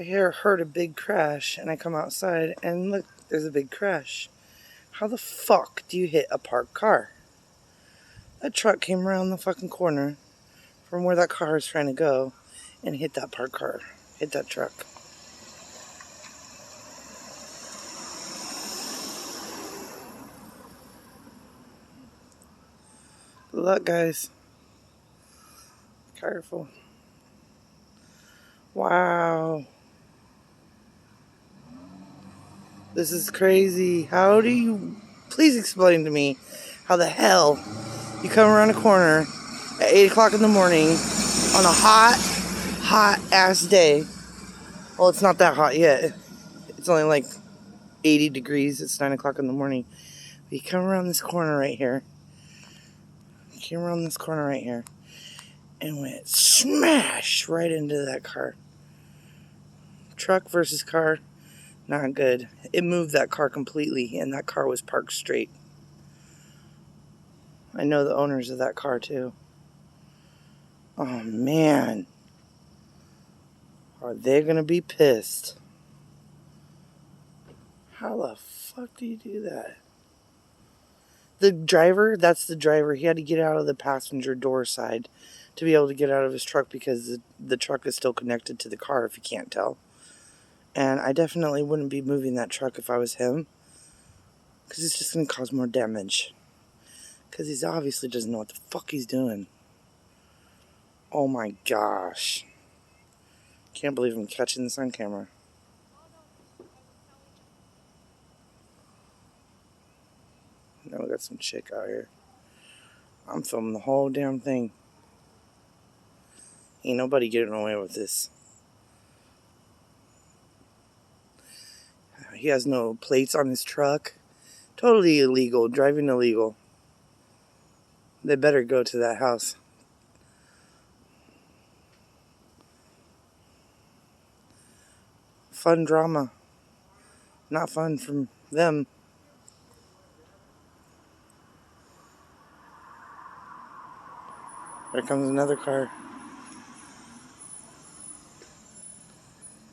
heard a big crash, and I come outside, and look, there's a big crash. How the fuck do you hit a parked car? That truck came around the fucking corner from where that car is trying to go and hit that parked car, hit that truck. Good luck, guys. Careful. Wow. This is crazy. How do you... Please explain to me how the hell you come around a corner at 8 o'clock in the morning on a hot ass day. Well, it's not that hot yet. It's only like 80 degrees. It's 9 o'clock in the morning. But you come around this corner right here. You came around this corner right here and went smash right into that car. Truck versus car, not good. It moved that car completely, and that car was parked straight. I know the owners of that car too. Oh man. Are they gonna be pissed? How the fuck do you do that? The driver, that's the driver. He had to get out of the passenger door side to be able to get out of his truck because the truck is still connected to the car, if you can't tell. And I definitely wouldn't be moving that truck if I was him, because it's just going to cause more damage. Because he obviously doesn't know what the fuck he's doing. Oh my gosh. Can't believe I'm catching this on camera. Now we got some chick out here. I'm filming the whole damn thing. Ain't nobody getting away with this. He has no plates on his truck. Totally illegal. Driving illegal. They better go to that house. Fun drama. Not fun from them. There comes another car.